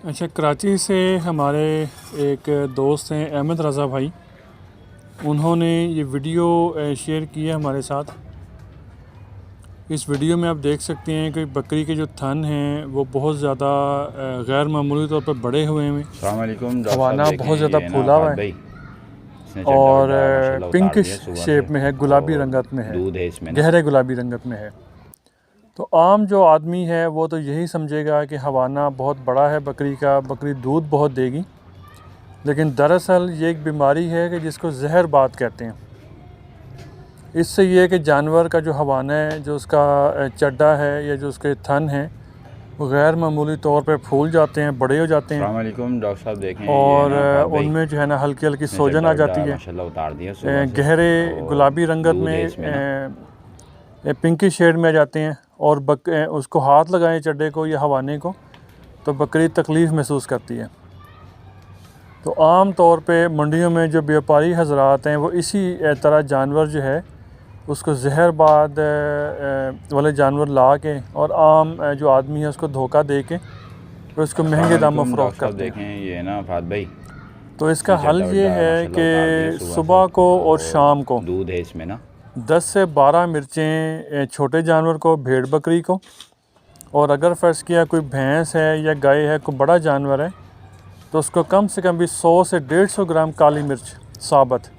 अच्छा, कराची से हमारे एक दोस्त हैं अहमद रज़ा भाई, उन्होंने ये वीडियो शेयर की है हमारे साथ। इस वीडियो में आप देख सकते हैं कि बकरी के जो थन हैं वो बहुत ज़्यादा गैर मामूली तौर पर बड़े हुए हैं। हवाना बहुत ज़्यादा फूला हुआ है और पिंक शेप में है, गुलाबी रंगत में है, गहरे गुलाबी रंगत में है। तो आम जो आदमी है वो तो यही समझेगा कि हवाना बहुत बड़ा है बकरी का, बकरी दूध बहुत देगी, लेकिन दरअसल ये एक बीमारी है कि जिसको जहरबाद कहते हैं। इससे ये है कि जानवर का जो हवाना है, जो उसका चड्डा है या जो उसके थन हैं, वो गैर मामूली तौर पे फूल जाते हैं, बड़े हो जाते हैं। डॉक्टर साहब देखें, और उनमें जो है ना हल्की हल्की सोजन आ जाती है। गहरे गुलाबी रंगत में पिंकी शेड में आ जाते हैं और उसको हाथ लगाएं चड्डे को या हवाने को तो बकरी तकलीफ़ महसूस करती है। तो आम तौर पे मंडियों में जो व्यापारी हजरात हैं वो इसी तरह जानवर जो है उसको जहरबाद वाले जानवर ला के और आम जो आदमी है उसको धोखा दे के फिर उसको महंगे दामों फ़रोख्त करते हैं। ये ना फात भाई, तो इसका हल ये है कि सुबह को और शाम को दूध है इसमें ना 10 से 12 मिर्चें छोटे जानवर को, भेड़ बकरी को, और अगर फ़र्ज़ किया कोई भैंस है या गाय है, कोई बड़ा जानवर है, तो उसको कम से कम भी 100 से 150 ग्राम काली मिर्च साबत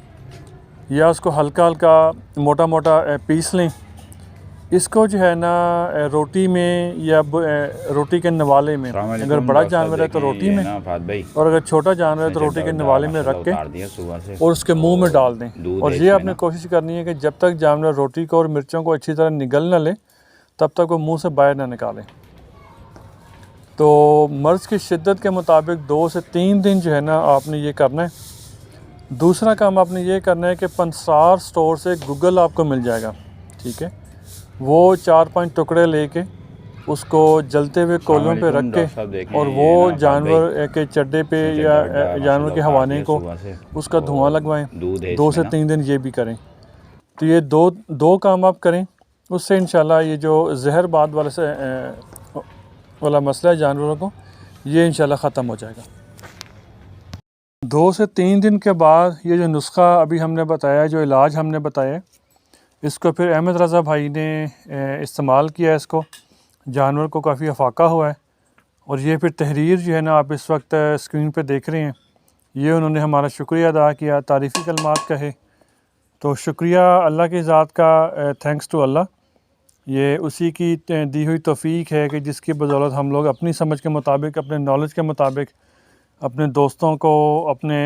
या उसको हल्का हल्का मोटा मोटा पीस लें। इसको जो है ना रोटी में या रोटी के नवाले में, अगर बड़ा जानवर है तो रोटी में, और अगर छोटा जानवर है तो रोटी के नवाले में रख के और उसके मुंह में डाल दें। और ये आपने कोशिश करनी है कि जब तक जानवर रोटी को और मिर्चों को अच्छी तरह निगल ना ले तब तक वो मुंह से बाहर ना निकालें। तो मर्ज़ की शिद्दत के मुताबिक 2 से 3 दिन जो है ना आपने ये करना है। दूसरा काम आपने ये करना है कि पंसार स्टोर से गूगल आपको मिल जाएगा, ठीक है। वो 4-5 टुकड़े लेके उसको जलते हुए कोलों पे रख के और वो जानवर के चड्डे पे या जानवर के हवाने को उसका धुआं लगवाएं। 2 से 3 दिन ये भी करें। तो ये दो काम आप करें, उससे इंशाल्लाह ये जो जहरबाद वाला मसला है जानवरों को, ये इंशाल्लाह ख़त्म हो जाएगा। 2 से 3 दिन के बाद ये जो नुस्खा अभी हमने बताया, जो इलाज हमने बताया, इसको फिर अहमद रज़ा भाई ने इस्तेमाल किया। इसको जानवर को काफ़ी अफाका हुआ है और ये फिर तहरीर जो है ना आप इस वक्त स्क्रीन पे देख रहे हैं, ये उन्होंने हमारा शुक्रिया अदा किया, तारीफ़ी कलमात कहे। तो शुक्रिया अल्लाह की ज़ात का, थैंक्स टू अल्लाह। ये उसी की दी हुई तौफ़ीक है कि जिसकी बदौलत हम लोग अपनी समझ के मुताबिक, अपने नॉलेज के मुताबिक अपने दोस्तों को, अपने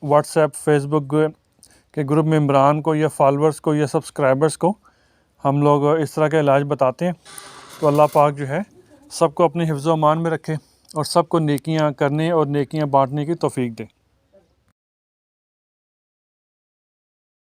व्हाट्सएप फेसबुक के ग्रुप मेम्बरान को या फॉलोअर्स को या सब्सक्राइबर्स को हम लोग इस तरह का इलाज बताते हैं। तो अल्लाह पाक जो है सबको अपने हिफ्ज़-ओ-अमान में रखे और सबको नेकियां करने और नेकियां बांटने की तौफ़ीक दे।